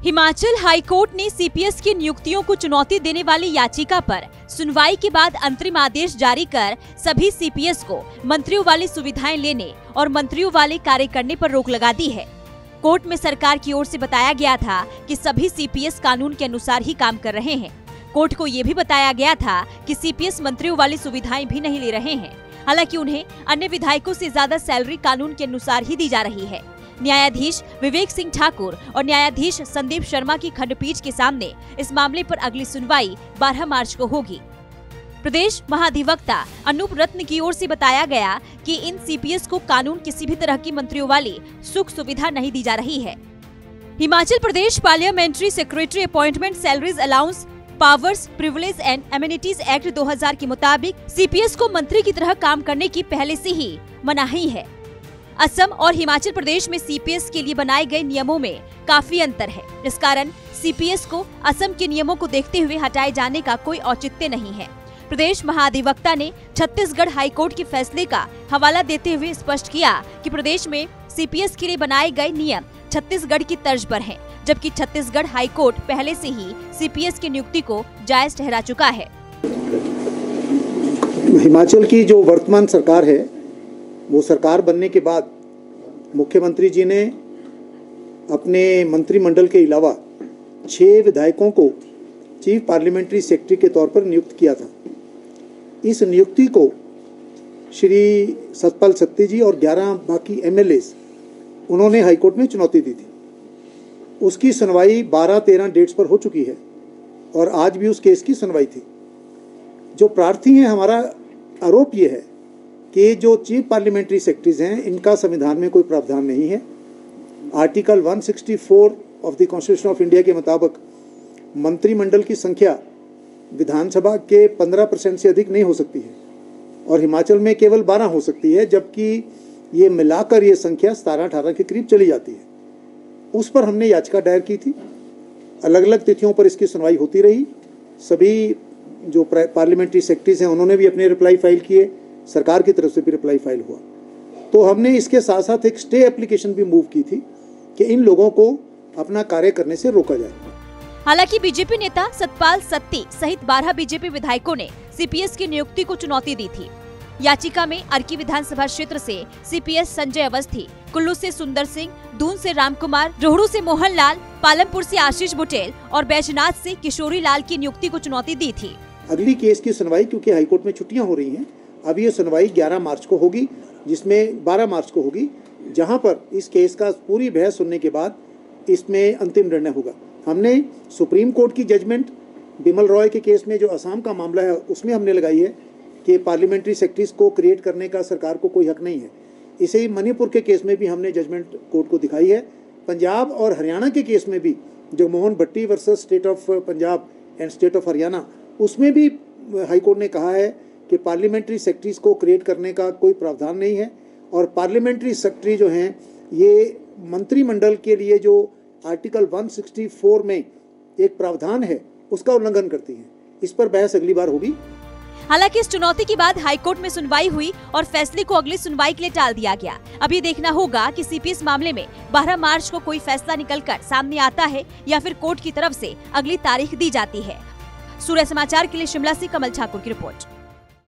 Himachal high court ने CPS की नियुक्तियों को चुनौती देने वाली याचिका पर सुनवाई के बाद अंतरिम आदेश जारी कर सभी सीपीएस को मंत्रियों वाली सुविधाएं लेने और मंत्रियों वाले कार्य करने पर रोक लगा दी है। कोर्ट में सरकार की ओर से बताया गया था कि सभी सीपीएस कानून के अनुसार ही काम कर रहे हैं। कोर्ट को ये भी बताया गया था कि सीपीएस मंत्रियों वाली सुविधाएं भी नहीं ले रहे हैं। हालांकि उन्हें अन्य विधायकों से ज्यादा सैलरी कानून के अनुसार ही दी जा रही है। न्यायाधीश विवेक सिंह ठाकुर और न्यायाधीश संदीप शर्मा की खंडपीठ के सामने इस मामले पर अगली सुनवाई 12 मार्च को होगी। प्रदेश महाधिवक्ता अनूप रत्न की ओर से बताया गया कि इन सीपीएस को कानून किसी भी तरह की मंत्रियों वाली सुख सुविधा नहीं दी जा रही है। Himachal Pradesh parliamentary secretary appointment salaries allowance powers privilege and amenities act 2000 के मुताबिक सीपीएस को मंत्री की तरह काम करने की पहले से ही मनाही है। असम और हिमाचल प्रदेश में सीपीएस के लिए बनाए गए नियमों में काफी अंतर है। इस कारण सीपीएस को असम के नियमों को देखते हुए हटाए जाने का कोई औचित्य नहीं है। प्रदेश महाधिवक्ता ने छत्तीसगढ़ हाईकोर्ट के फैसले का हवाला देते हुए स्पष्ट किया कि प्रदेश में सीपीएस के लिए बनाए गए नियम छत्तीसगढ़ की तर्ज पर हैं, जबकि छत्तीसगढ़ हाईकोर्ट पहले से ही सीपीएस की नियुक्ति को जायज ठहरा चुका है। हिमाचल की जो वर्तमान सरकार है, वो सरकार बनने के बाद मुख्यमंत्री जी ने अपने मंत्रिमंडल के अलावा 6 विधायकों को चीफ पार्लियामेंट्री सेक्रेटरी के तौर पर नियुक्त किया था। इस नियुक्ति को श्री सतपाल सत्ती जी और 11 बाकी एमएलएस उन्होंने हाईकोर्ट में चुनौती दी थी। उसकी सुनवाई 12-13 डेट्स पर हो चुकी है और आज भी उस केस की सुनवाई थी। जो प्रार्थी हैं, हमारा आरोप ये है कि जो चीफ पार्लियामेंट्री सेक्रेटरीज हैं, इनका संविधान में कोई प्रावधान नहीं है। Article 164 of the constitution of India के मुताबिक मंत्रिमंडल की संख्या विधानसभा के 15% से अधिक नहीं हो सकती है और हिमाचल में केवल 12 हो सकती है, जबकि ये मिलाकर ये संख्या 17-18 के करीब चली जाती है। उस पर हमने याचिका दायर की थी। अलग अलग तिथियों पर इसकी सुनवाई होती रही। सभी जो पार्लियामेंट्री सेक्रेटरीज हैं, उन्होंने भी अपने रिप्लाई फाइल किए, सरकार की तरफ से भी रिप्लाई फाइल हुआ। तो हमने इसके साथ साथ एक स्टे एप्लीकेशन भी मूव की थी कि इन लोगों को अपना कार्य करने से रोका जाए। हालांकि बीजेपी नेता सतपाल सत्ती सहित 12 बीजेपी विधायकों ने सीपीएस की नियुक्ति को चुनौती दी थी। याचिका में अर्की विधानसभा क्षेत्र से सीपीएस संजय अवस्थी, कुल्लू से सुंदर सिंह, दून से रामकुमार, रोहड़ू से मोहन लाल, पालमपुर से आशीष बुटेल और बैजनाथ से किशोरी लाल की नियुक्ति को चुनौती दी थी। अगली केस की सुनवाई, क्योंकि हाईकोर्ट में छुट्टियां हो रही हैं, अब ये सुनवाई 11 मार्च को होगी, जिसमें 12 मार्च को होगी, जहां पर इस केस का पूरी बहस सुनने के बाद इसमें अंतिम निर्णय होगा। हमने सुप्रीम कोर्ट की जजमेंट बिमल रॉय के केस में जो असम का मामला है, उसमें हमने लगाई है कि पार्लियामेंट्री सेक्रेटरीज को क्रिएट करने का सरकार को कोई हक नहीं है। इसे ही मणिपुर के केस में भी हमने जजमेंट कोर्ट को दिखाई है। पंजाब और हरियाणा के केस में भी, जो Mohan Bhatti versus state of Punjab and state of Haryana, उसमें भी हाईकोर्ट ने कहा है कि पार्लियामेंट्री सेक्रेटरीज को क्रिएट करने का कोई प्रावधान नहीं है और पार्लियामेंट्री सेक्रेटरी जो हैं, ये मंत्रिमंडल के लिए जो आर्टिकल 164 में एक प्रावधान है, उसका उल्लंघन करती हैं। इस पर बहस अगली बार होगी। हालांकि इस चुनौती के बाद हाईकोर्ट में सुनवाई हुई और फैसले को अगली सुनवाई के लिए टाल दिया गया। अब ये देखना होगा कि सीपीएस मामले में 12 मार्च को कोई फैसला निकलकर सामने आता है या फिर कोर्ट की तरफ से अगली तारीख दी जाती है। सूर्य समाचार के लिए शिमला से कमल ठाकुर की रिपोर्ट।